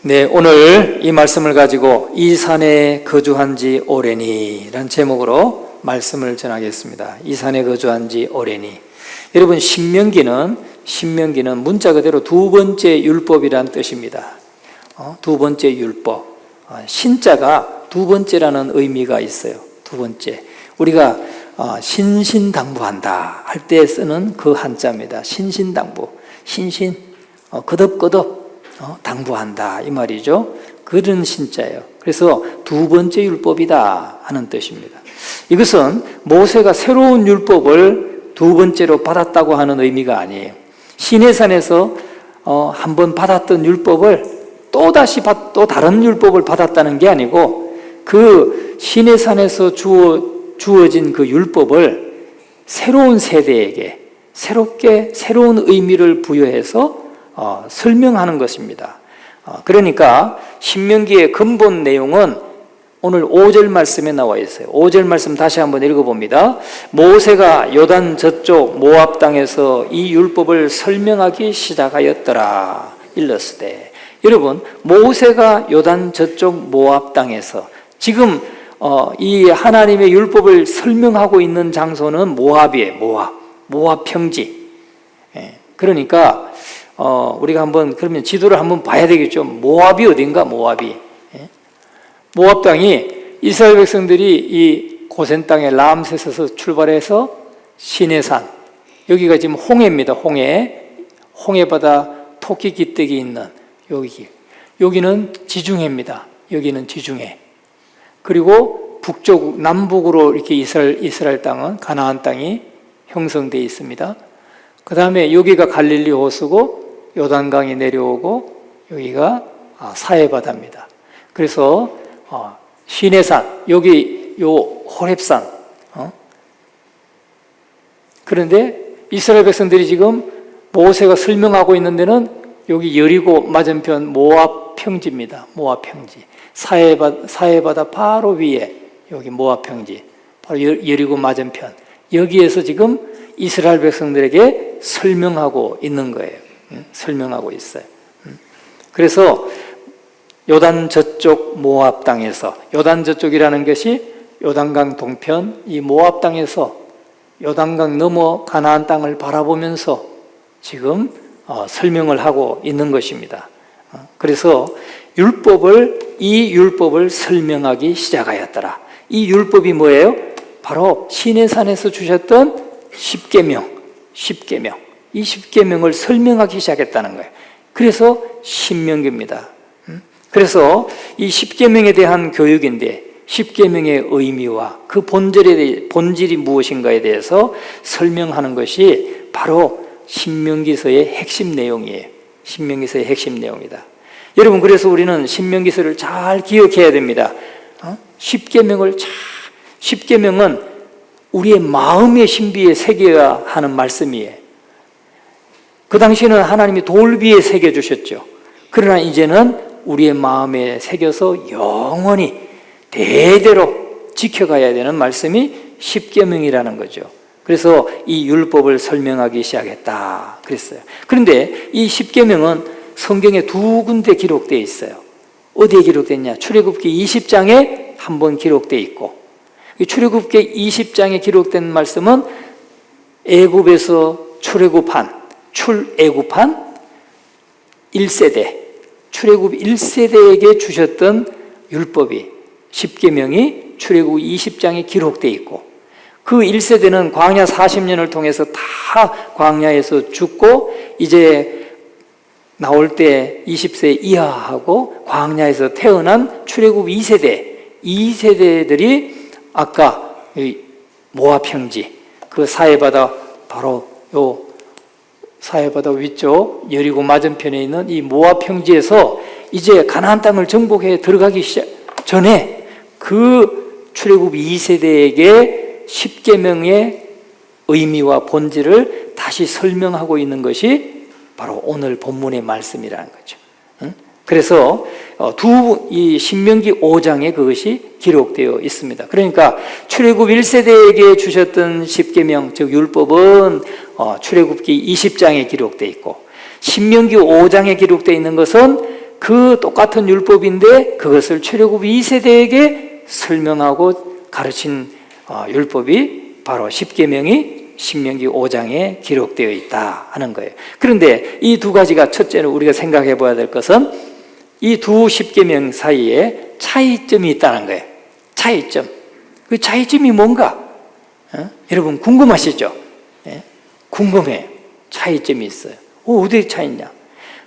네, 오늘 이 말씀을 가지고 이 산에 거주한 지 오래니 라는 제목으로 말씀을 전하겠습니다. 이 산에 거주한 지 오래니. 여러분, 신명기는 문자 그대로 두 번째 율법이란 뜻입니다. 두 번째 율법. 신자가 두 번째라는 의미가 있어요. 두 번째. 우리가 신신당부한다 할 때 쓰는 그 한자입니다. 신신당부. 거듭거듭 당부한다 이 말이죠. 그런 신자예요. 그래서 두 번째 율법이다 하는 뜻입니다. 이것은 모세가 새로운 율법을 두 번째로 받았다고 하는 의미가 아니에요. 시내산에서 한번 받았던 율법을 또 다른 율법을 받았다는 게 아니고, 그 시내산에서 주어진 그 율법을 새로운 세대에게 새로운 의미를 부여해서 설명하는 것입니다. 그러니까 신명기의 근본 내용은 오늘 5절 말씀에 나와 있어요. 5절 말씀 다시 한번 읽어봅니다. 모세가 요단 저쪽 모압 땅에서 이 율법을 설명하기 시작하였더라. 일렀으되. 여러분, 모세가 요단 저쪽 모압 땅에서, 지금 이 하나님의 율법을 설명하고 있는 장소는 모압이에요. 모압 평지. 그러니까 우리가 한번 그러면 지도를 한번 봐야 되겠죠. 모압이 어딘가, 모압이. 모압 땅이 이스라엘 백성들이 이 고센 땅의 람셋에서 출발해서 시내산, 여기가 지금 홍해입니다. 홍해바다 토끼 기슭이 있는 여기는 지중해입니다. 여기는 지중해. 그리고 남북으로 이렇게 이스라엘 땅은, 가나안 땅이 형성되어 있습니다. 그 다음에 여기가 갈릴리 호수고 요단강이 내려오고 여기가 사해바다입니다. 그래서 시내산, 여기 호렙산. 그런데 이스라엘 백성들이 지금 모세가 설명하고 있는 데는 여기 여리고 맞은편 모압 평지입니다. 모압 평지. 사해바다 바로 위에 여기 모압 평지, 바로 여리고 맞은편. 여기에서 지금 이스라엘 백성들에게 설명하고 있는 거예요. 설명하고 있어요. 그래서 요단 저쪽 모압 땅에서, 요단 저쪽이라는 것이 요단강 동편 이 모압 땅에서 요단강 넘어 가나안 땅을 바라보면서 지금 설명을 하고 있는 것입니다. 그래서 이 율법을 설명하기 시작하였더라. 이 율법이 뭐예요? 바로 시내산에서 주셨던 십계명. 이 십계명을 설명하기 시작했다는 거예요. 그래서 신명기입니다. 그래서 이 십계명에 대한 교육인데, 십계명의 의미와 그 본질이 무엇인가에 대해서 설명하는 것이 바로 신명기서의 핵심 내용이에요. 신명기서의 핵심 내용이다. 여러분, 그래서 우리는 신명기서를 잘 기억해야 됩니다. 십계명은 우리의 마음의 신비에 새겨야 하는 말씀이에요. 그 당시에는 하나님이 돌 위에 새겨주셨죠. 그러나 이제는 우리의 마음에 새겨서 영원히 대대로 지켜가야 되는 말씀이 십계명이라는 거죠. 그래서 이 율법을 설명하기 시작했다 그랬어요. 그런데 이 십계명은 성경에 두 군데 기록되어 있어요. 어디에 기록됐냐? 출애굽기 20장에 한 번 기록되어 있고, 출애굽기 20장에 기록된 말씀은 애굽에서 출애굽한 1세대, 출애굽 1세대에게 주셨던 율법이, 십계명이 출애굽 20장에 기록되어 있고, 그 1세대는 광야 40년을 통해서 다 광야에서 죽고 이제 나올 때 20세 이하하고 광야에서 태어난 출애굽 2세대들이 아까 모압 평지, 그 사해바다, 바로 사해바다 위쪽 여리고 맞은편에 있는 이 모압 평지에서 이제 가나안 땅을 정복해 들어가기 전에 그 출애굽 2세대에게 십계명의 의미와 본질을 다시 설명하고 있는 것이 바로 오늘 본문의 말씀이라는 거죠. 그래서 이 신명기 5장에 그것이 기록되어 있습니다. 그러니까 출애굽 1세대에게 주셨던 십계명, 즉 율법은 출애굽기 20장에 기록되어 있고, 신명기 5장에 기록되어 있는 것은 그 똑같은 율법인데 그것을 출애굽 2세대에게 설명하고 가르친 율법이 바로 십계명이 신명기 5장에 기록되어 있다 하는 거예요. 그런데 이 두 가지가 첫째로 우리가 생각해 봐야 될 것은 이 두 십계명 사이에 차이점이 있다는 거예요. 차이점. 그 차이점이 뭔가? 여러분 궁금하시죠? 궁금해요. 차이점이 있어요. 어디 차이냐?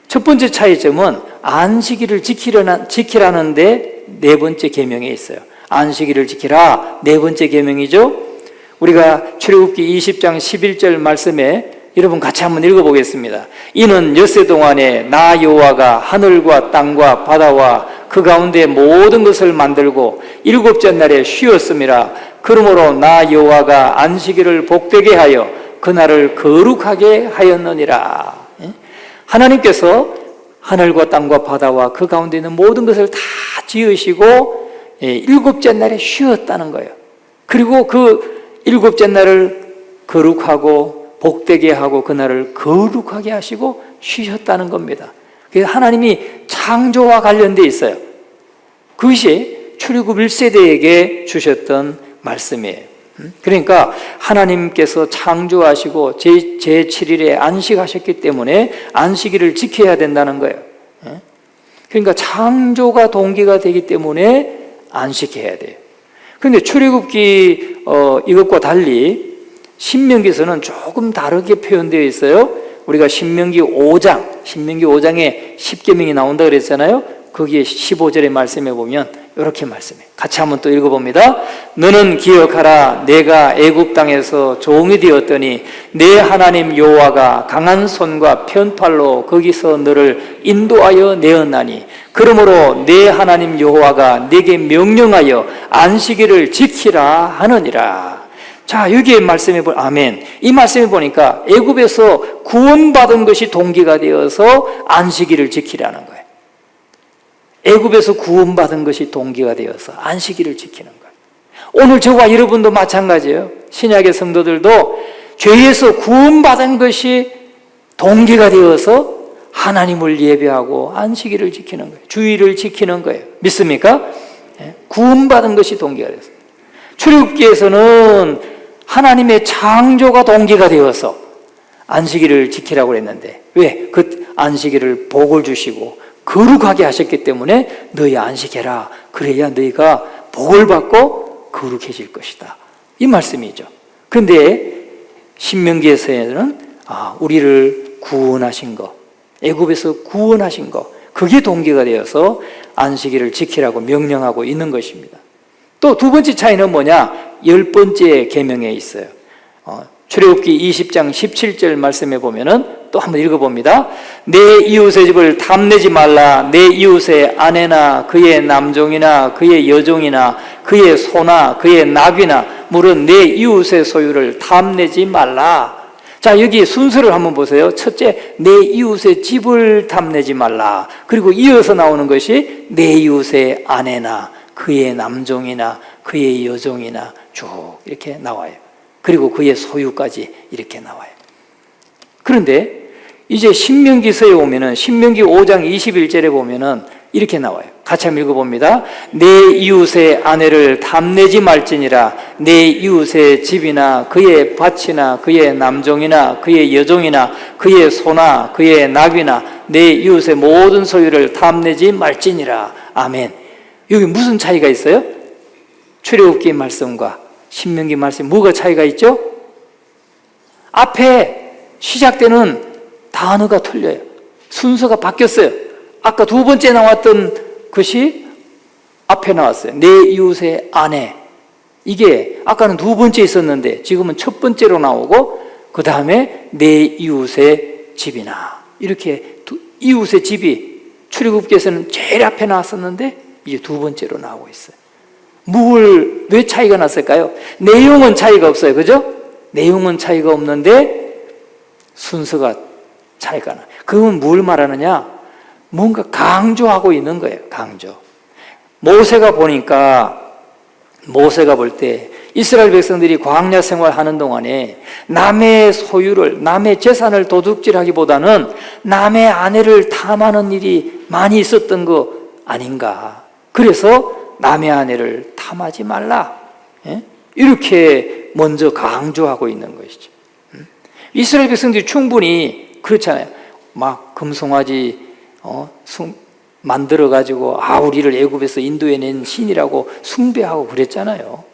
첫 번째 차이점은 안식일을 지키라는데 네 번째 계명에 있어요. 안식일을 지키라 네 번째 계명이죠. 우리가 출애굽기 20장 11절 말씀에 여러분 같이 한번 읽어보겠습니다. 이는 엿새 동안에 나 여호와가 하늘과 땅과 바다와 그 가운데 모든 것을 만들고 일곱째 날에 쉬었음이라. 그러므로 나 여호와가 안식일을 복되게 하여 그날을 거룩하게 하였느니라. 하나님께서 하늘과 땅과 바다와 그 가운데 있는 모든 것을 다 지으시고 일곱째 날에 쉬었다는 거예요. 그리고 그 일곱째 날을 거룩하고 복되게 하고 그날을 거룩하게 하시고 쉬셨다는 겁니다. 그래서 하나님이 창조와 관련되어 있어요. 그것이 출애굽 1세대에게 주셨던 말씀이에요. 그러니까 하나님께서 창조하시고 제7일에 안식하셨기 때문에 안식일을 지켜야 된다는 거예요. 그러니까 창조가 동기가 되기 때문에 안식해야 돼요. 그런데 출애굽기 이것과 달리 신명기에서는 조금 다르게 표현되어 있어요. 우리가 신명기 5장에 십계명이 나온다 그랬잖아요. 거기에 15절의 말씀에 보면 이렇게 말씀해요. 같이 한번 또 읽어봅니다. 너는 기억하라. 내가 애굽 땅에서 종이 되었더니 내 하나님 여호와가 강한 손과 편팔로 거기서 너를 인도하여 내었나니 그러므로 내 하나님 여호와가 내게 명령하여 안식일을 지키라 하느니라. 자, 여기에 말씀해 볼 아멘. 이 말씀해 보니까 애굽에서 구원받은 것이 동기가 되어서 안식일을 지키라는 거예요. 애굽에서 구원받은 것이 동기가 되어서 안식일을 지키는 거예요. 오늘 저와 여러분도 마찬가지예요. 신약의 성도들도 죄에서 구원받은 것이 동기가 되어서 하나님을 예배하고 안식일을 지키는 거예요. 주일을 지키는 거예요. 믿습니까? 구원받은 것이 동기가 되어서. 출애굽기에서는 하나님의 창조가 동기가 되어서 안식일을 지키라고 했는데 왜? 그 안식일을 복을 주시고 거룩하게 하셨기 때문에 너희 안식해라. 그래야 너희가 복을 받고 거룩해질 것이다. 이 말씀이죠. 그런데 신명기에서는 우리를 구원하신 것, 애굽에서 구원하신 것, 그게 동기가 되어서 안식일을 지키라고 명령하고 있는 것입니다. 또 두 번째 차이는 뭐냐? 10번째 계명에 있어요. 출애굽기 20장 17절 말씀에 보면은 또 한번 읽어봅니다. 내 이웃의 집을 탐내지 말라. 내 이웃의 아내나 그의 남종이나 그의 여종이나 그의 소나 그의 나귀나 물은 내 이웃의 소유를 탐내지 말라. 자, 여기 순서를 한번 보세요. 첫째, 내 이웃의 집을 탐내지 말라. 그리고 이어서 나오는 것이 내 이웃의 아내나 그의 남종이나 그의 여종이나 쭉 이렇게 나와요. 그리고 그의 소유까지 이렇게 나와요. 그런데 이제 신명기서에 오면은 신명기 5장 21절에 보면은 이렇게 나와요. 같이 한번 읽어봅니다. 내 이웃의 아내를 탐내지 말지니라. 내 이웃의 집이나 그의 밭이나 그의 남종이나 그의 여종이나 그의 소나 그의 나귀나 내 이웃의 모든 소유를 탐내지 말지니라. 아멘. 여기 무슨 차이가 있어요? 출애굽기 말씀과 신명기 말씀 뭐가 차이가 있죠? 앞에 시작되는 단어가 틀려요. 순서가 바뀌었어요. 아까 두 번째 나왔던 것이 앞에 나왔어요. 내 이웃의 아내. 이게 아까는 두 번째 있었는데 지금은 첫 번째로 나오고 그 다음에 내 이웃의 집이나 이렇게 이웃의 집이 출애굽기에서는 제일 앞에 나왔었는데 이제 두 번째로 나오고 있어요. 왜 차이가 났을까요? 내용은 차이가 없어요. 그죠? 내용은 차이가 없는데 순서가 차이가 나요. 그건 뭘 말하느냐? 뭔가 강조하고 있는 거예요. 강조. 모세가 볼 때 이스라엘 백성들이 광야 생활하는 동안에 남의 소유를, 남의 재산을 도둑질하기보다는 남의 아내를 탐하는 일이 많이 있었던 거 아닌가. 그래서 남의 아내를 탐하지 말라. 이렇게 먼저 강조하고 있는 것이죠. 이스라엘 백성들이 충분히 그렇잖아요. 막 금송아지 만들어가지고 우리를 애굽에서 인도해낸 신이라고 숭배하고 그랬잖아요.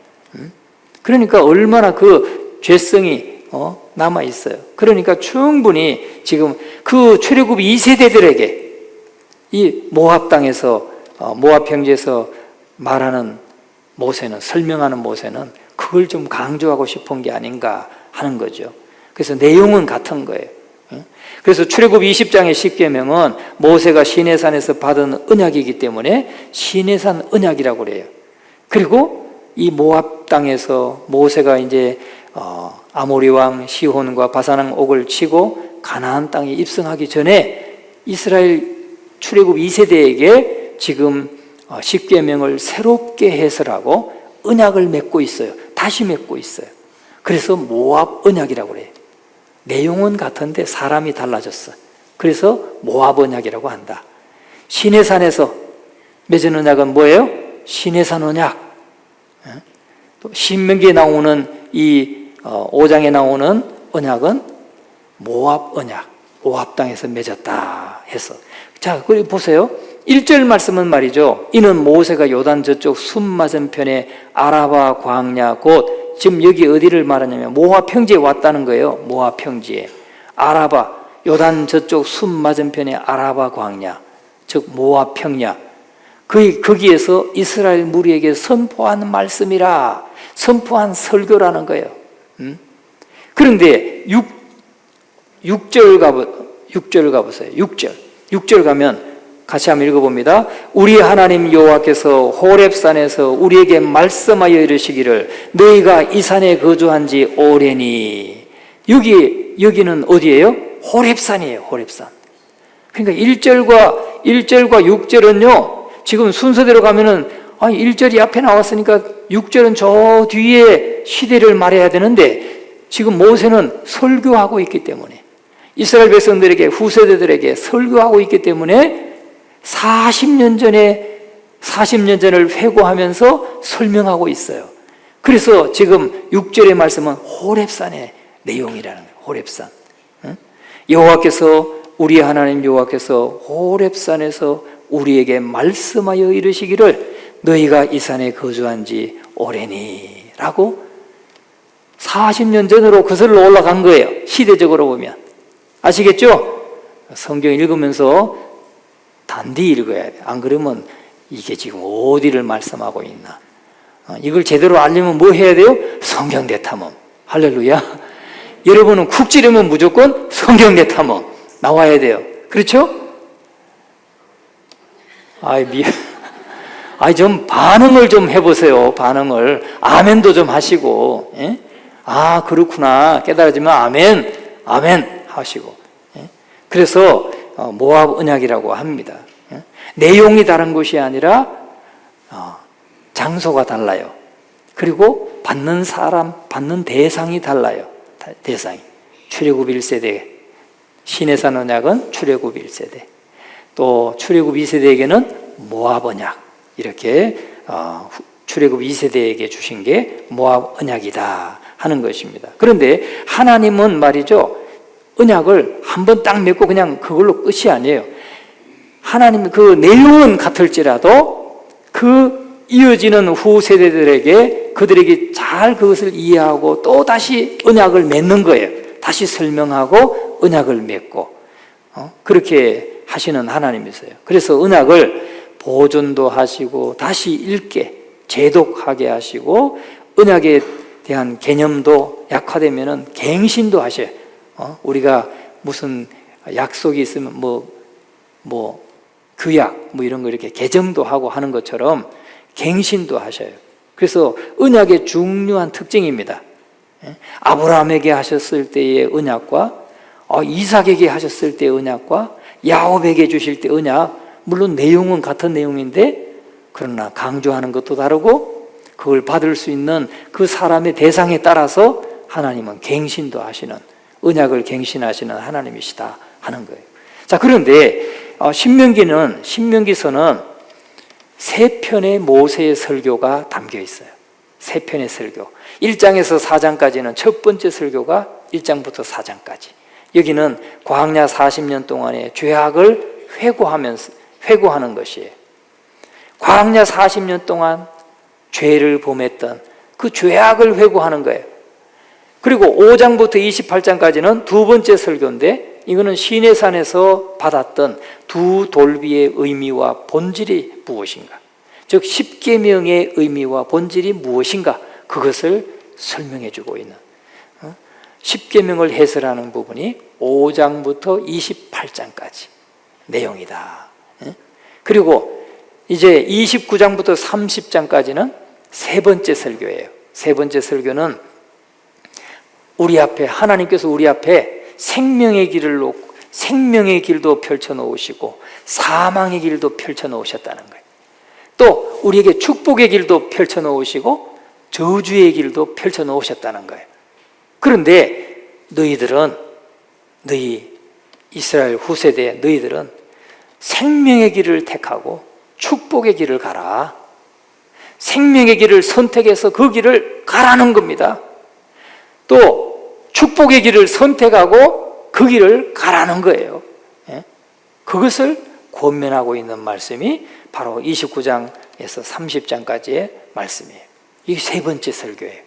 그러니까 얼마나 그 죄성이 남아 있어요. 그러니까 충분히 지금 그 출애굽 2세대들에게 이 모압 땅에서 모압 평지에서 말하는 모세는, 설명하는 모세는 그걸 좀 강조하고 싶은 게 아닌가 하는 거죠. 그래서 내용은 같은 거예요. 그래서 출애굽 20장의 10계명은 모세가 시내산에서 받은 언약이기 때문에 시내산 언약이라고 그래요. 그리고 이 모압 땅에서 모세가 이제 아모리 왕 시혼과 바산 왕 옥을 치고 가나안 땅에 입성하기 전에 이스라엘 출애굽 2세대에게 지금 10계명을 새롭게 해설하고 언약을 맺고 있어요. 다시 맺고 있어요. 그래서 모압 언약이라고 그래요. 내용은 같은데 사람이 달라졌어. 그래서 모압 언약이라고 한다. 시내산에서 맺은 언약은 뭐예요? 시내산 언약. 또 신명기에 나오는 이 5장에 나오는 언약은 모압 언약, 모압 땅에서 맺었다 해서. 자, 그리고 보세요. 1절 말씀은 말이죠. 이는 모세가 요단 저쪽 숨 맞은편에 아라바 광야 곧 지금 여기 어디를 말하냐면 모압 평지에 왔다는 거예요. 모압 평지에. 아라바, 요단 저쪽 숨 맞은편에 아라바 광야, 즉 모압 평야. 거기에서 이스라엘 무리에게 선포한 말씀이라, 선포한 설교라는 거예요. 그런데 6절 가보세요. 6절 가면 같이 한번 읽어봅니다. 우리 하나님 여호와께서 호렙산에서 우리에게 말씀하여 이르시기를 너희가 이 산에 거주한 지 오래니. 여기는 어디예요? 호렙산이에요. 호렙산. 그러니까 1절과 6절은요 지금 순서대로 가면은 1절이 앞에 나왔으니까 6절은 저 뒤에 시대를 말해야 되는데 지금 모세는 설교하고 있기 때문에 이스라엘 백성들에게 후세대들에게 설교하고 있기 때문에 40년 전을 회고하면서 설명하고 있어요. 그래서 지금 6절의 말씀은 호렙산의 내용이라는 거예요. 호렙산. 여호와께서 우리 하나님 여호와께서 호렙산에서 우리에게 말씀하여 이르시기를 너희가 이 산에 거주한 지 오래니 라고 40년 전으로 거슬러 올라간 거예요. 시대적으로 보면. 아시겠죠? 성경 읽으면서 단디 읽어야 돼. 안 그러면 이게 지금 어디를 말씀하고 있나. 이걸 제대로 알려면 뭐 해야 돼요? 성경 대탐험. 할렐루야. 여러분은 쿡 찌르면 무조건 성경 대탐험 나와야 돼요. 그렇죠? 좀 반응을 좀 해보세요. 반응을. 아멘도 좀 하시고. 예? 그렇구나. 깨달아지면 아멘 하시고. 예? 그래서 모압 언약이라고 합니다. 예? 내용이 다른 것이 아니라 장소가 달라요. 그리고 받는 사람, 받는 대상이 달라요. 대상이. 출애굽 1세대, 시내산 언약은 출애굽 1세대. 또 출애굽 2세대에게는 모압 언약. 이렇게 출애굽 2세대에게 주신 게 모압 언약이다 하는 것입니다. 그런데 하나님은 말이죠. 언약을 한번 딱 맺고 그냥 그걸로 끝이 아니에요. 하나님 그 내용은 같을지라도 그 이어지는 후 세대들에게 그들에게 잘 그것을 이해하고 또 다시 언약을 맺는 거예요. 다시 설명하고 언약을 맺고 그렇게 하시는 하나님이세요. 그래서 언약을 보존도 하시고 다시 읽게 제독하게 하시고 언약에 대한 개념도 약화되면은 갱신도 하셔요. 우리가 무슨 약속이 있으면 규약 이런 거 이렇게 개정도 하고 하는 것처럼 갱신도 하셔요. 그래서 언약의 중요한 특징입니다. 아브라함에게 하셨을 때의 언약과 이삭에게 하셨을 때의 언약과 야곱에게 주실 때 언약, 물론 내용은 같은 내용인데 그러나 강조하는 것도 다르고 그걸 받을 수 있는 그 사람의 대상에 따라서 하나님은 갱신도 하시는, 언약을 갱신하시는 하나님이시다 하는 거예요. 자, 그런데 신명기서는 세 편의 모세의 설교가 담겨 있어요. 세 편의 설교. 1장에서 4장까지는 첫 번째 설교가 1장부터 4장까지. 여기는 광야 40년 동안의 죄악을 회고하는 것이에요. 광야 40년 동안 죄를 범했던 그 죄악을 회고하는 거예요. 그리고 5장부터 28장까지는 두 번째 설교인데, 이거는 시내산에서 받았던 두 돌비의 의미와 본질이 무엇인가, 즉 십계명의 의미와 본질이 무엇인가, 그것을 설명해 주고 있는 십계명을 해설하는 부분이 5장부터 28장까지 내용이다. 그리고 이제 29장부터 30장까지는 세 번째 설교예요. 세 번째 설교는 우리 앞에, 하나님께서 우리 앞에 생명의 길을 놓고, 생명의 길도 펼쳐 놓으시고 사망의 길도 펼쳐 놓으셨다는 거예요. 또 우리에게 축복의 길도 펼쳐 놓으시고 저주의 길도 펼쳐 놓으셨다는 거예요. 그런데 너희 이스라엘 후세대 너희들은 생명의 길을 택하고 축복의 길을 가라. 생명의 길을 선택해서 그 길을 가라는 겁니다. 또 축복의 길을 선택하고 그 길을 가라는 거예요. 그것을 권면하고 있는 말씀이 바로 29장에서 30장까지의 말씀이에요. 이게 세 번째 설교예요.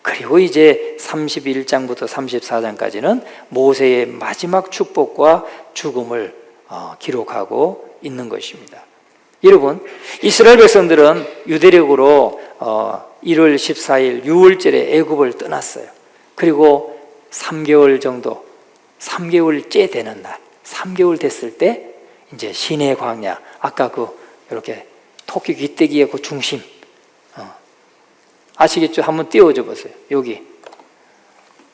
그리고 이제 31장부터 34장까지는 모세의 마지막 축복과 죽음을 기록하고 있는 것입니다. 여러분, 이스라엘 백성들은 유대력으로 1월 14일 6월절에 애굽을 떠났어요. 그리고 3개월째 되는 날, 3개월 됐을 때 이제 시내 광야, 아까 이렇게 토끼 귀때기의 그 중심, 아시겠죠? 한번 띄워줘 보세요.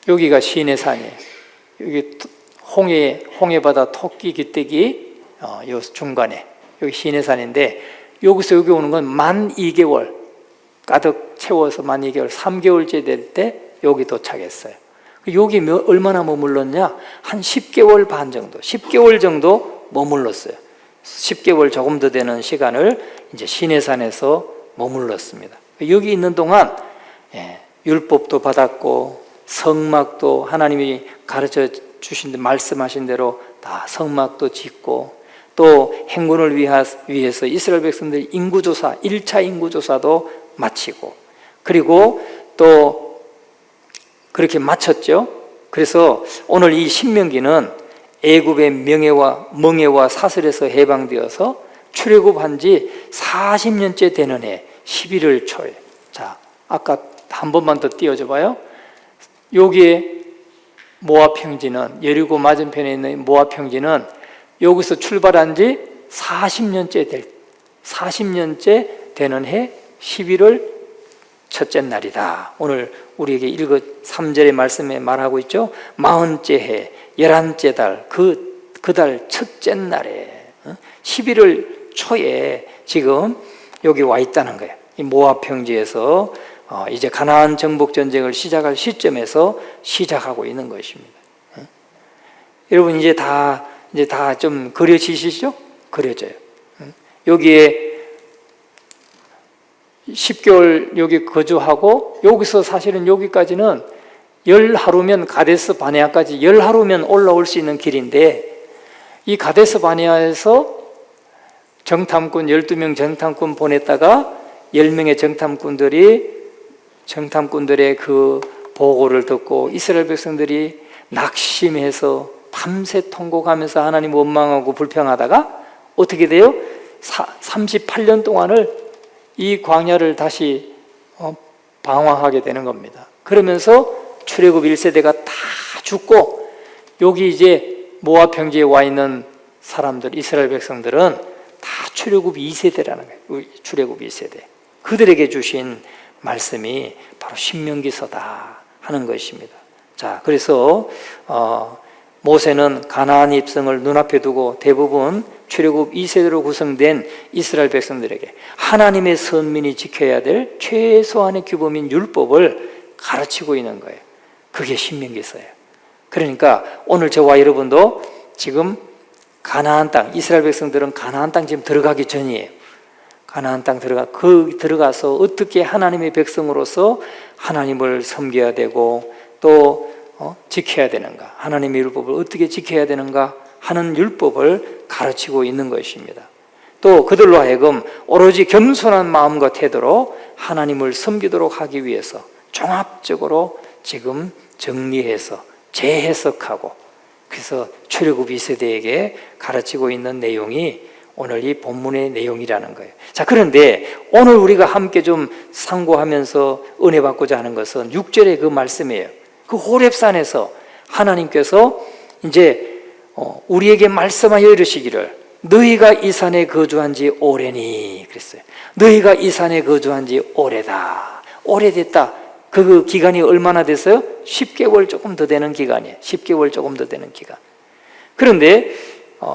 여기가 시내산이에요. 여기 홍해 바다 토끼 귀때기 요 중간에 여기 시내산인데, 여기서 여기 오는 건 만 2개월 가득 채워서 만 2개월, 3개월째 될 때 여기 도착했어요. 여기 얼마나 머물렀냐? 한 10개월 반 정도, 10개월 정도 머물렀어요. 10개월 조금 더 되는 시간을 이제 시내산에서 머물렀습니다. 여기 있는 동안 율법도 받았고 성막도 하나님이 가르쳐 주신 대, 말씀하신 대로 다 성막도 짓고, 또 행군을 위해서 이스라엘 백성들 인구조사, 1차 인구조사도 마치고, 그리고 또 그렇게 마쳤죠. 그래서 오늘 이 신명기는 애굽의 멍에와 사슬에서 해방되어서 출애굽한 지 40년째 되는 해 11월 초에, 자, 아까 한 번만 더 띄워줘 봐요. 여기에 모압 평지는, 여리고 맞은편에 있는 모압 평지는 여기서 출발한 지 40년째 되는 해 11월 첫째 날이다. 오늘 우리에게 3절의 말씀에 말하고 있죠. 40째 해 11째 달, 그 달 첫째 날에 11월 초에 지금 여기 와 있다는 거예요. 이 모압 평지에서 이제 가나안 정복 전쟁을 시작할 시점에서 시작하고 있는 것입니다. 여러분, 이제 다 좀 그려지시죠? 그려져요. 여기에 10개월 여기 거주하고, 여기서 사실은 여기까지는 10하루면 가데스 바네아까지 10하루면 올라올 수 있는 길인데, 이 가데스 바네아에서 정탐꾼 12명 정탐꾼 보냈다가 10명의 정탐꾼들의 그 보고를 듣고 이스라엘 백성들이 낙심해서 밤새 통곡하면서 하나님 원망하고 불평하다가 어떻게 돼요? 38년 동안을 이 광야를 다시 방황하게 되는 겁니다. 그러면서 출애굽 1세대가 다 죽고, 여기 이제 모압 평지에 와 있는 사람들, 이스라엘 백성들은 다 출애굽 2세대라는 거예요. 출애굽 2세대. 그들에게 주신 말씀이 바로 신명기서다 하는 것입니다. 자, 그래서 모세는 가나안 입성을 눈앞에 두고 대부분 출애굽 2세대로 구성된 이스라엘 백성들에게 하나님의 선민이 지켜야 될 최소한의 규범인 율법을 가르치고 있는 거예요. 그게 신명기서예요. 그러니까 오늘 저와 여러분도 지금 가나안 땅, 이스라엘 백성들은 가나안 땅 지금 들어가기 전이에요. 가나안 땅 들어가서 어떻게 하나님의 백성으로서 하나님을 섬겨야 되고 또 지켜야 되는가, 하나님의 율법을 어떻게 지켜야 되는가 하는 율법을 가르치고 있는 것입니다. 또 그들로 하여금 오로지 겸손한 마음과 태도로 하나님을 섬기도록 하기 위해서 종합적으로 지금 정리해서 재해석하고, 그래서 출애굽 2세대에게 가르치고 있는 내용이 오늘 이 본문의 내용이라는 거예요. 자, 그런데 오늘 우리가 함께 좀 상고하면서 은혜 받고자 하는 것은 6절의 그 말씀이에요. 그 호렙산에서 하나님께서 이제 우리에게 말씀하여 이르시기를 너희가 이 산에 거주한 지 오래니 그랬어요. 너희가 이 산에 거주한 지 오래다. 오래됐다. 그 기간이 얼마나 됐어요? 10개월 조금 더 되는 기간이에요. 10개월 조금 더 되는 기간. 그런데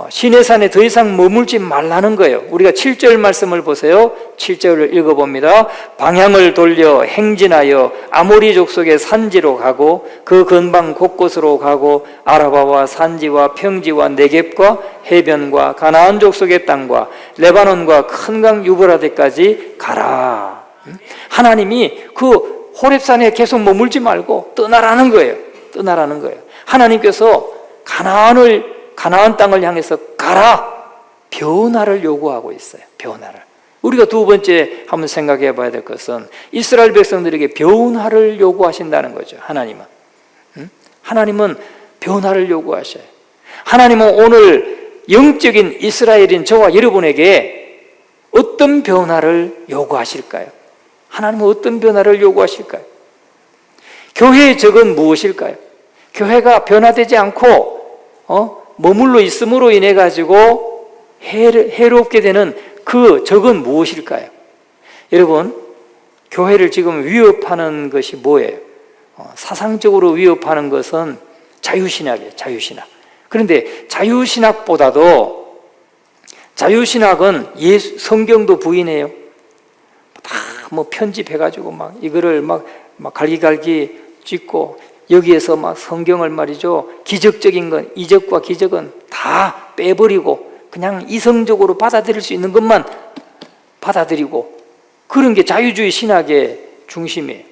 시내산에 더 이상 머물지 말라는 거예요. 우리가 7절 말씀을 보세요. 7절을 읽어봅니다. 방향을 돌려 행진하여 아모리 족속의 산지로 가고 그 근방 곳곳으로 가고 아라바와 산지와 평지와 네겝과 해변과 가나안 족속의 땅과 레바논과 큰 강 유브라데까지 가라. 하나님이 그 호렙산에 계속 머물지 말고 떠나라는 거예요. 떠나라는 거예요. 하나님께서 가나안 땅을 향해서 가라. 변화를 요구하고 있어요. 변화를. 우리가 두 번째 한번 생각해 봐야 될 것은 이스라엘 백성들에게 변화를 요구하신다는 거죠. 하나님은 변화를 요구하셔요. 하나님은 오늘 영적인 이스라엘인 저와 여러분에게 어떤 변화를 요구하실까요? 하나님은 어떤 변화를 요구하실까요? 교회의 적은 무엇일까요? 교회가 변화되지 않고 머물러 있음으로 인해 가지고 해롭게 되는 그 적은 무엇일까요? 여러분, 교회를 지금 위협하는 것이 뭐예요? 사상적으로 위협하는 것은 자유신학이에요. 자유신학. 그런데 자유신학은 성경도 부인해요. 다 편집해가지고 이거를 막 갈기갈기 찍고 여기에서 성경을 말이죠, 기적적인 건, 이적과 기적은 다 빼버리고 그냥 이성적으로 받아들일 수 있는 것만 받아들이고, 그런 게 자유주의 신학의 중심이에요.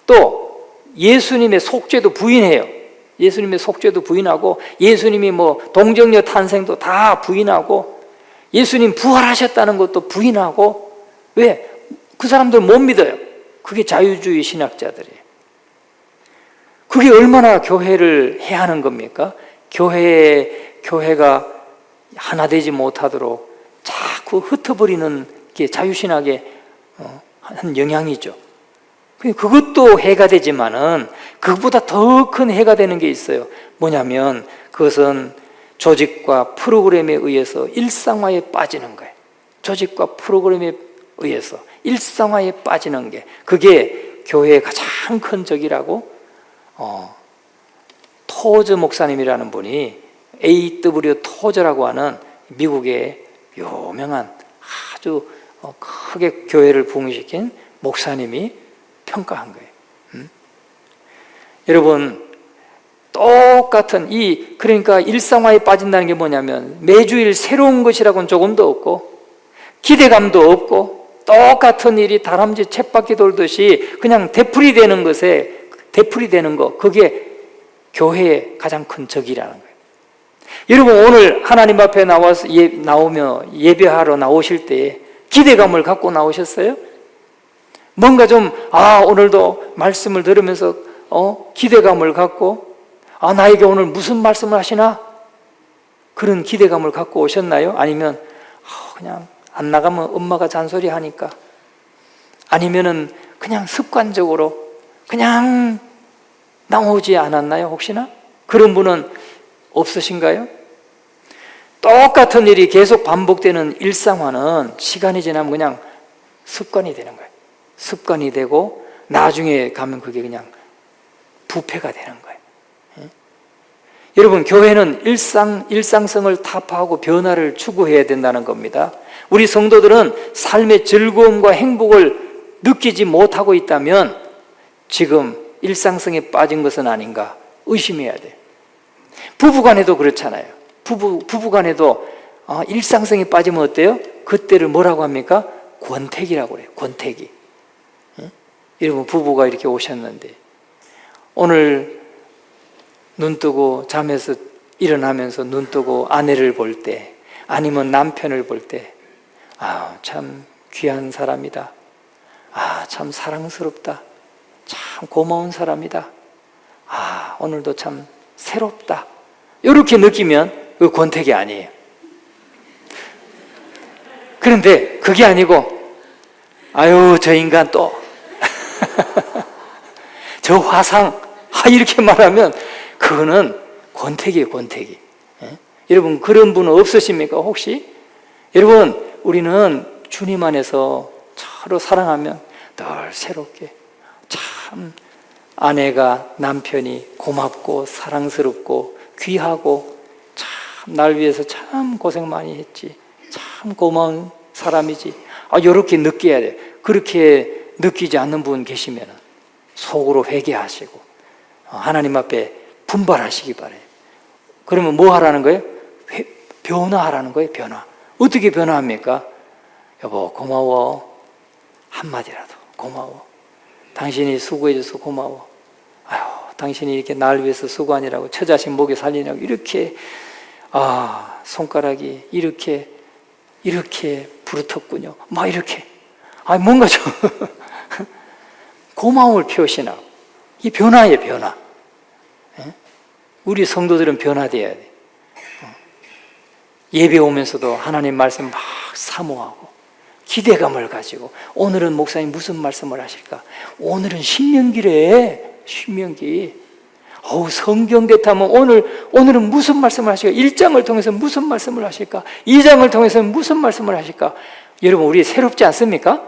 또 예수님의 속죄도 부인해요. 예수님의 속죄도 부인하고, 예수님이 동정녀 탄생도 다 부인하고, 예수님 부활하셨다는 것도 부인하고. 왜? 그 사람들 못 믿어요. 그게 자유주의 신학자들이에요. 그게 얼마나 교회를 해하는 겁니까? 교회가 하나 되지 못하도록 자꾸 흩어버리는 게 자유신학의 한 영향이죠. 그것도 해가 되지만은 그것보다 더 큰 해가 되는 게 있어요. 뭐냐면 그것은 조직과 프로그램에 의해서 일상화에 빠지는 거예요. 조직과 프로그램에 의해서 일상화에 빠지는 게, 그게 교회의 가장 큰 적이라고 토저 목사님이라는 분이, A.W. 토저라고 하는 미국의 유명한 아주 크게 교회를 부흥시킨 목사님이 평가한 거예요. 여러분, 똑같은 그러니까 일상화에 빠진다는 게 뭐냐면 매주일 새로운 것이라고는 조금도 없고 기대감도 없고 똑같은 일이 다람쥐 쳇바퀴 돌듯이 그냥 되풀이되는 거, 그게 교회의 가장 큰 적이라는 거예요. 여러분, 오늘 하나님 앞에 나오며 예배하러 나오실 때 기대감을 갖고 나오셨어요? 뭔가 좀 오늘도 말씀을 들으면서 기대감을 갖고 나에게 오늘 무슨 말씀을 하시나? 그런 기대감을 갖고 오셨나요? 아니면 그냥 안 나가면 엄마가 잔소리하니까, 아니면은 그냥 습관적으로 그냥 나오지 않았나요? 혹시나? 그런 분은 없으신가요? 똑같은 일이 계속 반복되는 일상화는 시간이 지나면 그냥 습관이 되는 거예요. 습관이 되고 나중에 가면 그게 그냥 부패가 되는 거예요. 여러분, 교회는 일상성을 타파하고 변화를 추구해야 된다는 겁니다. 우리 성도들은 삶의 즐거움과 행복을 느끼지 못하고 있다면 지금 일상성에 빠진 것은 아닌가 의심해야 돼요. 부부간에도 그렇잖아요. 부부간에도 일상성이 빠지면 어때요? 그때를 뭐라고 합니까? 권태기라고 그래요. 권태기. 여러분, 부부가 이렇게 오셨는데 오늘 눈 뜨고 잠에서 일어나면서 눈 뜨고 아내를 볼 때, 아니면 남편을 볼 때, 참 귀한 사람이다, 참 사랑스럽다, 참 고마운 사람이다, 오늘도 참 새롭다, 이렇게 느끼면 그 권태기 아니에요. 그런데 그게 아니고 아유 저 인간 또 저 화상, 이렇게 말하면 그거는 권태기예요. 권태기. 여러분, 그런 분 없으십니까 혹시? 여러분, 우리는 주님 안에서 서로 사랑하면 늘 새롭게, 참 아내가, 남편이 고맙고 사랑스럽고 귀하고, 참 날 위해서 참 고생 많이 했지, 참 고마운 사람이지, 이렇게 느껴야 돼요. 그렇게 느끼지 않는 분 계시면 속으로 회개하시고 하나님 앞에 분발하시기 바라요. 그러면 뭐 하라는 거예요? 변화하라는 거예요. 변화. 어떻게 변화합니까? 여보 고마워, 한마디라도 고마워, 당신이 수고해줘서 고마워, 당신이 이렇게 날 위해서 수고하느라고, 처자식 먹여 살리느라고 이렇게 손가락이 이렇게 부르텄군요. 막 이렇게 뭔가 좀 고마움을 표시하고. 이 변화예요. 변화. 우리 성도들은 변화돼야 돼. 예배 오면서도 하나님 말씀 막 사모하고 기대감을 가지고, 오늘은 목사님 무슨 말씀을 하실까? 오늘은 신명기래. 신명기. 성경 대타면 오늘은 무슨 말씀을 하실까? 1장을 통해서 무슨 말씀을 하실까? 2장을 통해서 무슨 말씀을 하실까? 여러분, 우리 새롭지 않습니까?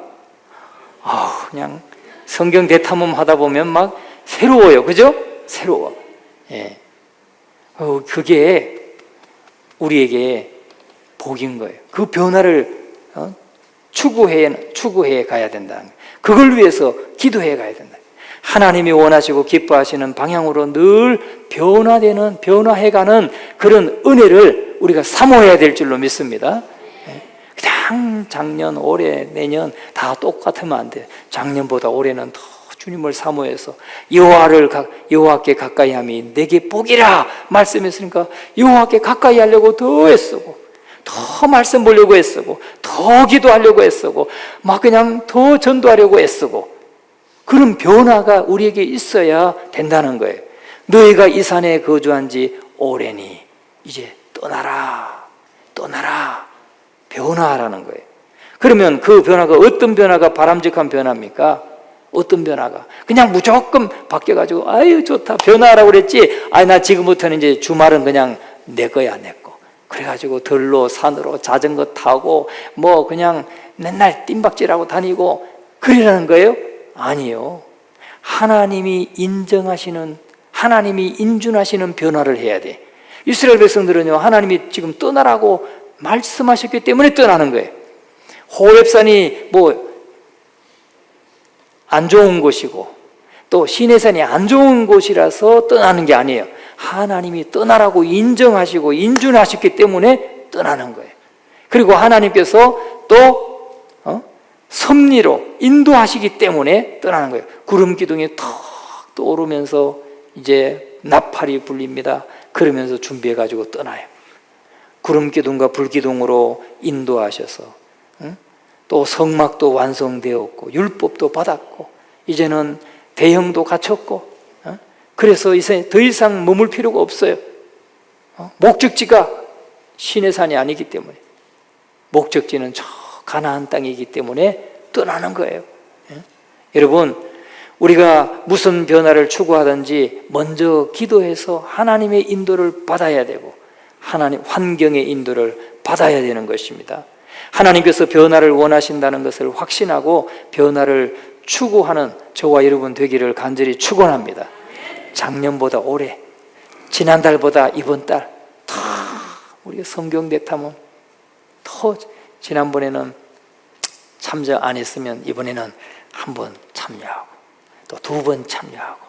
그냥 성경 대탐험 하다 보면 막 새로워요. 그죠? 새로워. 예. 그게 우리에게 복인 거예요. 그 변화를 추구해 가야 된다. 그걸 위해서 기도해 가야 된다. 하나님이 원하시고 기뻐하시는 방향으로 늘 변화해가는 그런 은혜를 우리가 사모해야 될 줄로 믿습니다. 그냥 작년, 올해, 내년 다 똑같으면 안 돼요. 작년보다 올해는 더 주님을 사모해서 여호와께 가까이함이 내게 복이라 말씀했으니까 여호와께 가까이 하려고 더 애쓰고, 더 말씀 보려고 애쓰고, 더 기도하려고 애쓰고, 막 그냥 더 전도하려고 애쓰고, 그런 변화가 우리에게 있어야 된다는 거예요. 너희가 이 산에 거주한 지 오래니 이제 떠나라. 변화하라는 거예요. 그러면 그 변화가 어떤 변화가 바람직한 변화입니까? 어떤 변화가? 그냥 무조건 바뀌어가지고 아유 좋다 변화하라고 그랬지, 나 지금부터는 이제 주말은 그냥 내 거야, 내 거. 그래가지고 들로 산으로 자전거 타고 뭐 그냥 맨날 뜀박질하고 다니고 그러라는 거예요? 아니요. 하나님이 인준하시는 변화를 해야 돼. 이스라엘 백성들은요, 하나님이 지금 떠나라고 말씀하셨기 때문에 떠나는 거예요. 호렙산이 안 좋은 곳이고 또 시내산이 안 좋은 곳이라서 떠나는 게 아니에요. 하나님이 떠나라고 인정하시고 인준하셨기 때문에 떠나는 거예요. 그리고 하나님께서 또 섭리로 인도하시기 때문에 떠나는 거예요. 구름 기둥이 턱 떠오르면서 이제 나팔이 불립니다. 그러면서 준비해가지고 떠나요. 구름 기둥과 불 기둥으로 인도하셔서 또 성막도 완성되었고 율법도 받았고 이제는 대형도 갖췄고, 그래서 이제 더 이상 머물 필요가 없어요. 목적지가 시내산이 아니기 때문에, 목적지는 저 가나안 땅이기 때문에 떠나는 거예요. 여러분, 우리가 무슨 변화를 추구하든지 먼저 기도해서 하나님의 인도를 받아야 되고 하나님 환경의 인도를 받아야 되는 것입니다. 하나님께서 변화를 원하신다는 것을 확신하고 변화를 추구하는 저와 여러분 되기를 간절히 축원합니다. 작년보다 올해, 지난달보다 이번 달 더 우리가 성경 대탐험 더, 지난번에는 참여 안 했으면 이번에는 한 번 참여하고 또 두 번 참여하고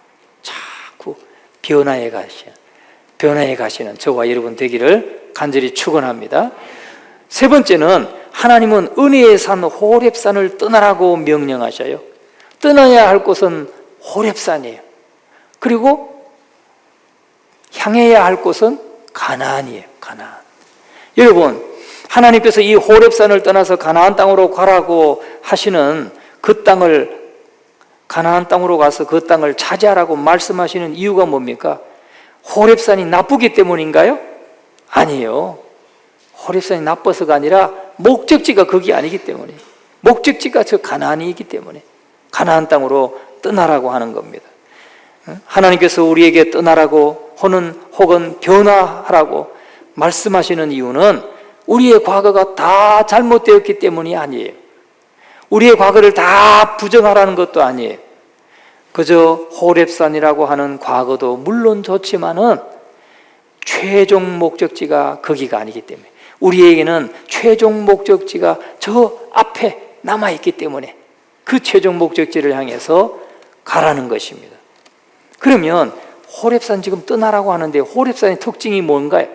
자꾸 변화해 가시는 저와 여러분 되기를 간절히 축원합니다. 세 번째는 하나님은 은혜의 산 호렙산을 떠나라고 명령하셔요. 떠나야 할 곳은 호렙산이에요. 그리고 향해야 할 곳은 가나안이에요. 가나안. 여러분, 하나님께서 이 호렙산을 떠나서 가나안 땅으로 가라고 하시는 그 땅을, 가나안 땅으로 가서 그 땅을 차지하라고 말씀하시는 이유가 뭡니까? 호렙산이 나쁘기 때문인가요? 아니에요. 호렙산이 나빠서가 아니라 목적지가 거기 아니기 때문에, 목적지가 저 가나안이기 때문에 가나안 땅으로 떠나라고 하는 겁니다. 하나님께서 우리에게 떠나라고 혹은 변화하라고 말씀하시는 이유는 우리의 과거가 다 잘못되었기 때문이 아니에요. 우리의 과거를 다 부정하라는 것도 아니에요. 그저 호렙산이라고 하는 과거도 물론 좋지만은 최종 목적지가 거기가 아니기 때문에, 우리에게는 최종 목적지가 저 앞에 남아있기 때문에 그 최종 목적지를 향해서 가라는 것입니다. 그러면 호렙산 지금 떠나라고 하는데 호렙산의 특징이 뭔가요?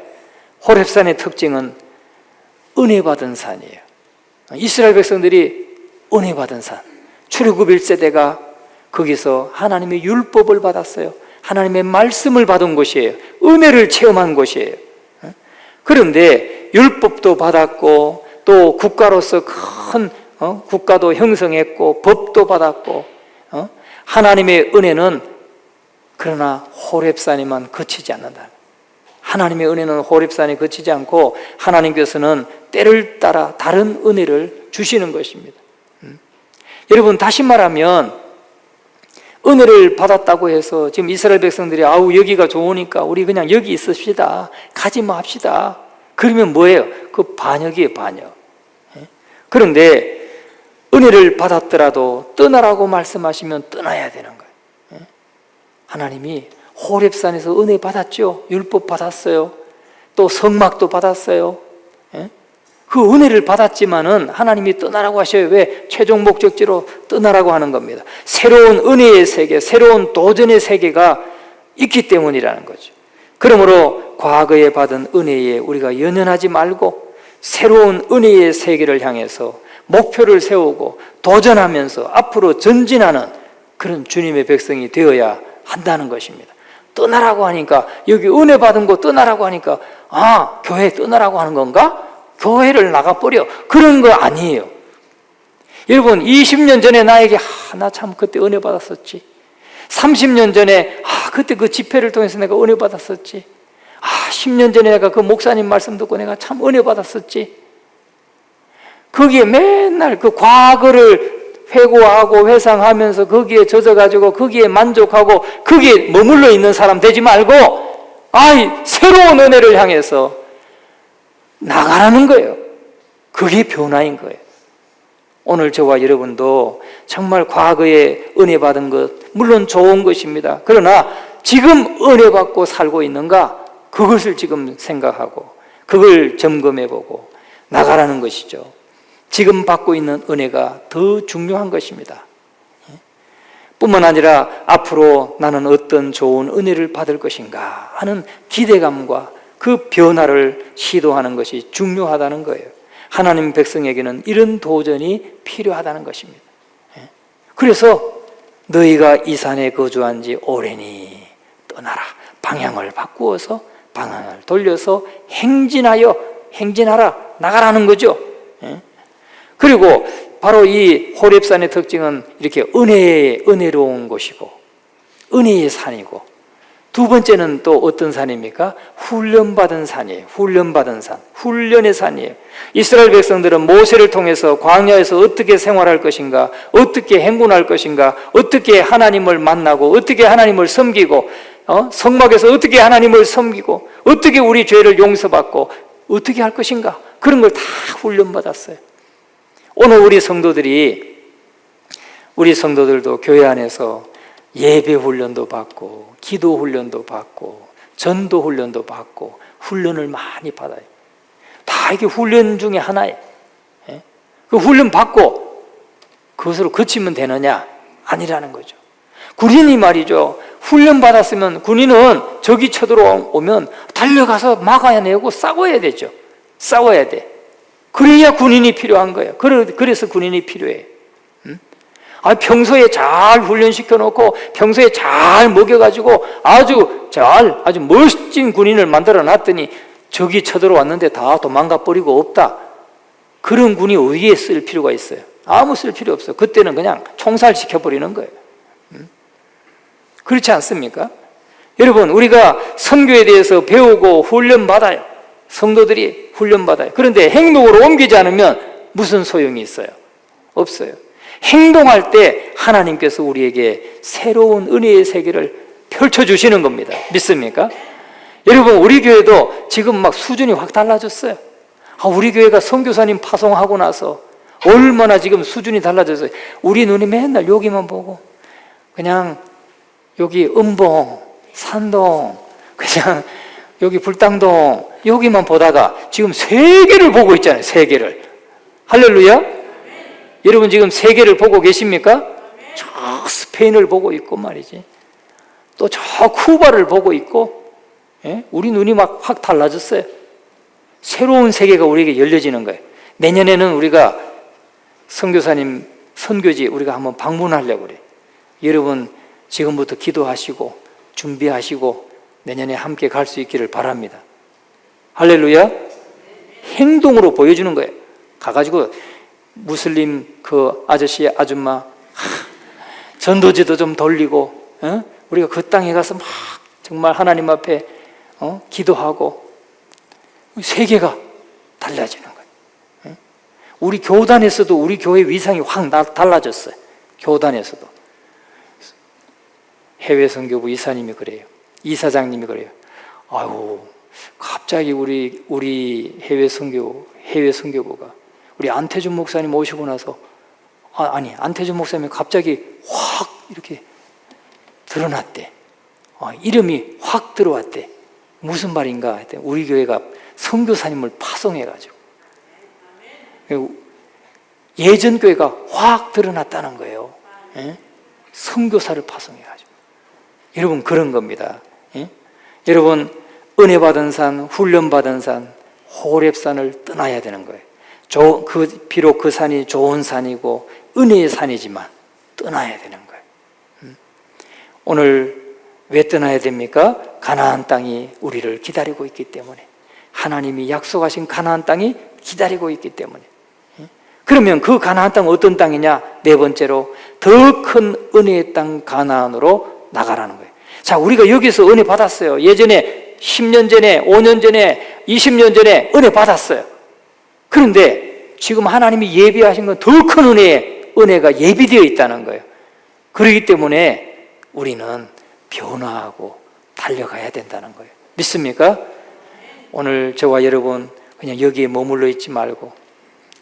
호렙산의 특징은 은혜 받은 산이에요. 이스라엘 백성들이 은혜 받은 산, 출애굽 1세대가 거기서 하나님의 율법을 받았어요. 하나님의 말씀을 받은 곳이에요. 은혜를 체험한 곳이에요. 그런데 율법도 받았고 또 국가로서 큰 국가도 형성했고 법도 받았고 하나님의 은혜는 그러나 호렙산에만 그치지 않는다. 하나님의 은혜는 호렙산에 그치지 않고 하나님께서는 때를 따라 다른 은혜를 주시는 것입니다. 여러분, 다시 말하면 은혜를 받았다고 해서 지금 이스라엘 백성들이 아우 여기가 좋으니까 우리 그냥 여기 있읍시다, 가지 맙시다, 그러면 뭐예요? 그 반역이에요, 반역. 그런데 은혜를 받았더라도 떠나라고 말씀하시면 떠나야 되는 거예요. 하나님이 호렙산에서 은혜 받았죠. 율법 받았어요. 또 성막도 받았어요. 그 은혜를 받았지만은 하나님이 떠나라고 하셔요. 왜? 최종 목적지로 떠나라고 하는 겁니다. 새로운 은혜의 세계, 새로운 도전의 세계가 있기 때문이라는 거죠. 그러므로 과거에 받은 은혜에 우리가 연연하지 말고 새로운 은혜의 세계를 향해서 목표를 세우고 도전하면서 앞으로 전진하는 그런 주님의 백성이 되어야 한다는 것입니다. 떠나라고 하니까, 여기 은혜 받은 거 떠나라고 하니까 교회 떠나라고 하는 건가? 교회를 나가버려, 그런 거 아니에요. 여러분, 20년 전에 나에게 나 참 그때 은혜 받았었지, 30년 전에 그때 그 집회를 통해서 내가 은혜 받았었지, 10년 전에 내가 그 목사님 말씀 듣고 내가 참 은혜 받았었지, 거기에 맨날 그 과거를 회고하고 회상하면서 거기에 젖어가지고 거기에 만족하고 거기에 머물러 있는 사람 되지 말고 새로운 은혜를 향해서 나가라는 거예요. 그게 변화인 거예요. 오늘 저와 여러분도 정말 과거에 은혜 받은 것 물론 좋은 것입니다. 그러나 지금 은혜 받고 살고 있는가, 그것을 지금 생각하고 그걸 점검해보고 나가라는 것이죠. 지금 받고 있는 은혜가 더 중요한 것입니다. 뿐만 아니라 앞으로 나는 어떤 좋은 은혜를 받을 것인가 하는 기대감과 그 변화를 시도하는 것이 중요하다는 거예요. 하나님 백성에게는 이런 도전이 필요하다는 것입니다. 그래서 너희가 이 산에 거주한 지 오래니 떠나라, 방향을 바꾸어서 방향을 돌려서 행진하라, 나가라는 거죠. 그리고 바로 이 호렙산의 특징은 이렇게 은혜로운 곳이고 은혜의 산이고, 두 번째는 또 어떤 산입니까? 훈련받은 산이에요. 훈련받은 산, 훈련의 산이에요. 이스라엘 백성들은 모세를 통해서 광야에서 어떻게 생활할 것인가, 어떻게 행군할 것인가, 어떻게 하나님을 만나고 어떻게 하나님을 섬기고, 성막에서 어떻게 하나님을 섬기고 어떻게 우리 죄를 용서받고 어떻게 할 것인가, 그런 걸 다 훈련받았어요. 오늘 우리 성도들도 교회 안에서 예배 훈련도 받고 기도 훈련도 받고 전도 훈련도 받고 훈련을 많이 받아요. 다 이게 훈련 중에 하나예요. 그 훈련 받고 그것으로 그치면 되느냐? 아니라는 거죠. 군인이 말이죠, 훈련 받았으면 군인은 적이 쳐들어오면 달려가서 막아내고 싸워야 되죠. 싸워야 돼. 그래야 군인이 필요한 거예요. 그래서 군인이 필요해. 평소에 잘 훈련시켜 놓고 평소에 잘 먹여가지고 아주 멋진 군인을 만들어 놨더니 적이 쳐들어왔는데 다 도망가 버리고 없다. 그런 군이 어디에 쓸 필요가 있어요? 아무 쓸 필요 없어요. 그때는 그냥 총살시켜 버리는 거예요. 그렇지 않습니까? 여러분, 우리가 선교에 대해서 배우고 훈련받아요. 성도들이 훈련받아요. 그런데 행동으로 옮기지 않으면 무슨 소용이 있어요? 없어요. 행동할 때 하나님께서 우리에게 새로운 은혜의 세계를 펼쳐주시는 겁니다. 믿습니까? 여러분, 우리 교회도 지금 막 수준이 확 달라졌어요. 우리 교회가 선교사님 파송하고 나서 얼마나 지금 수준이 달라졌어요. 우리 눈이 맨날 여기만 보고 그냥 여기 음봉, 산동, 그냥 여기 불당동 여기만 보다가 지금 세계를 보고 있잖아요. 세계를. 할렐루야. 여러분 지금 세계를 보고 계십니까? 저 스페인을 보고 있고 말이지, 또 저 쿠바를 보고 있고. 우리 눈이 막 확 달라졌어요. 새로운 세계가 우리에게 열려지는 거예요. 내년에는 우리가 선교사님 선교지 우리가 한번 방문하려고 그래요. 여러분 지금부터 기도하시고 준비하시고 내년에 함께 갈 수 있기를 바랍니다. 할렐루야. 행동으로 보여주는 거예요. 가가지고 무슬림 그 아저씨 아줌마 전도지도 좀 돌리고, 우리가 그 땅에 가서 막 정말 하나님 앞에 기도하고 세계가 달라지는 거예요. 우리 교단에서도 우리 교회 위상이 확 달라졌어요. 교단에서도. 해외 선교부 이사님이 그래요. 이사장님이 그래요. 갑자기 우리 해외 선교부가 우리 안태준 목사님 오시고 나서 안태준 목사님이 갑자기 확 이렇게 드러났대. 이름이 확 들어왔대. 무슨 말인가 했더니 우리 교회가 선교사님을 파송해가지고 예전 교회가 확 드러났다는 거예요. 선교사를 파송해가지고. 여러분 그런 겁니다. 여러분 은혜 받은 산, 훈련 받은 산, 호렙산을 떠나야 되는 거예요. 비록 그 산이 좋은 산이고 은혜의 산이지만 떠나야 되는 거예요. 오늘 왜 떠나야 됩니까? 가나안 땅이 우리를 기다리고 있기 때문에, 하나님이 약속하신 가나안 땅이 기다리고 있기 때문에. 그러면 그 가나안 땅은 어떤 땅이냐? 네 번째로 더 큰 은혜의 땅 가나안으로 나가라는 거예요. 자, 우리가 여기서 은혜 받았어요. 예전에 10년 전에, 5년 전에, 20년 전에 은혜 받았어요. 그런데 지금 하나님이 예비하신 건 더 큰 은혜가 예비되어 있다는 거예요. 그렇기 때문에 우리는 변화하고 달려가야 된다는 거예요. 믿습니까? 오늘 저와 여러분 그냥 여기에 머물러 있지 말고,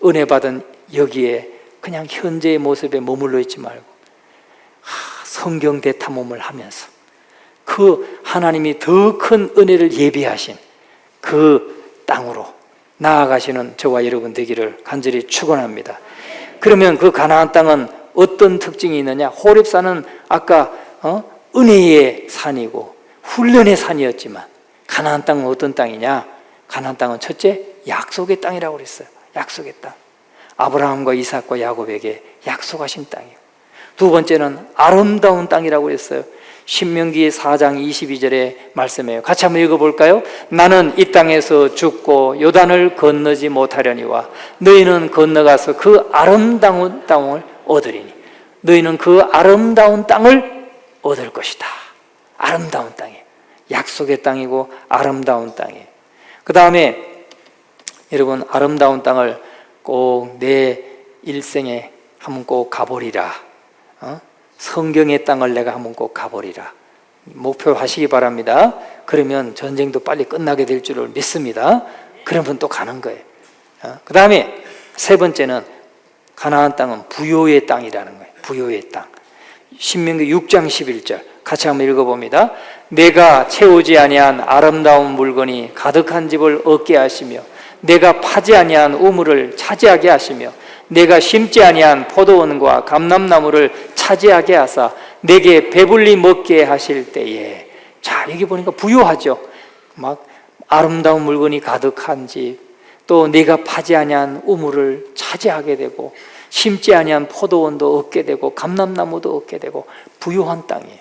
은혜 받은 여기에 그냥 현재의 모습에 머물러 있지 말고 성경 대탐험을 하면서 그 하나님이 더 큰 은혜를 예비하신 그 땅으로 나아가시는 저와 여러분 되기를 간절히 축원합니다. 그러면 그 가나안 땅은 어떤 특징이 있느냐? 호렙산은 아까 은혜의 산이고 훈련의 산이었지만 가나안 땅은 어떤 땅이냐? 가나안 땅은 첫째 약속의 땅이라고 그랬어요. 약속의 땅. 아브라함과 이삭과 야곱에게 약속하신 땅이에요. 두 번째는 아름다운 땅이라고 했어요. 신명기 4장 22절의 말씀이에요. 같이 한번 읽어볼까요? 나는 이 땅에서 죽고 요단을 건너지 못하려니와 너희는 건너가서 그 아름다운 땅을 얻으리니. 너희는 그 아름다운 땅을 얻을 것이다. 아름다운 땅이에요. 약속의 땅이고 아름다운 땅이에요. 그 다음에 여러분 아름다운 땅을 꼭 내 일생에 한번 꼭 가보리라. 성경의 땅을 내가 한번 꼭 가보리라. 목표하시기 바랍니다. 그러면 전쟁도 빨리 끝나게 될 줄을 믿습니다. 그러면 또 가는 거예요. 그 다음에 세 번째는 가나안 땅은 부요의 땅이라는 거예요. 부요의 땅. 신명기 6장 11절 같이 한번 읽어봅니다. 내가 채우지 아니한 아름다운 물건이 가득한 집을 얻게 하시며 내가 파지 아니한 우물을 차지하게 하시며 내가 심지 아니한 포도원과 감람나무를 차지하게 하사 내게 배불리 먹게 하실 때에, 자, 여기 보니까 부유하죠. 막 아름다운 물건이 가득한 집, 또 내가 파지 아니한 우물을 차지하게 되고, 심지 아니한 포도원도 얻게 되고, 감람나무도 얻게 되고, 부유한 땅이에요.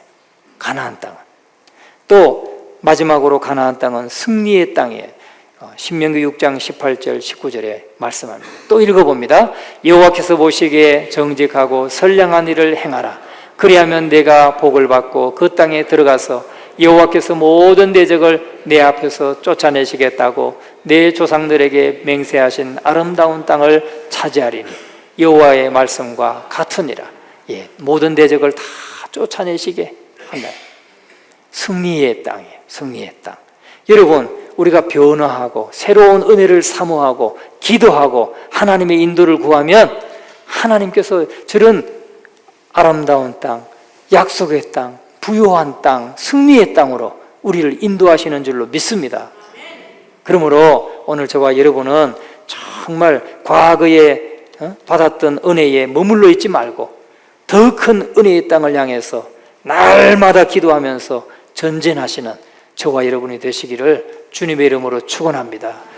가나안 땅은. 또 마지막으로 가나안 땅은 승리의 땅이에요. 신명기 6장 18절 19절에 말씀합니다. 또 읽어봅니다. 여호와께서 보시기에 정직하고 선량한 일을 행하라. 그리하면 내가 복을 받고 그 땅에 들어가서 여호와께서 모든 대적을 내 앞에서 쫓아내시겠다고 내 조상들에게 맹세하신 아름다운 땅을 차지하리니 여호와의 말씀과 같으니라. 예, 모든 대적을 다 쫓아내시게 한다. 승리의 땅이에요. 승리의 땅. 여러분, 우리가 변화하고 새로운 은혜를 사모하고 기도하고 하나님의 인도를 구하면 하나님께서 저런 아름다운 땅, 약속의 땅, 부유한 땅, 승리의 땅으로 우리를 인도하시는 줄로 믿습니다. 그러므로 오늘 저와 여러분은 정말 과거에 받았던 은혜에 머물러 있지 말고 더 큰 은혜의 땅을 향해서 날마다 기도하면서 전진하시는 저와 여러분이 되시기를 주님의 이름으로 축원합니다.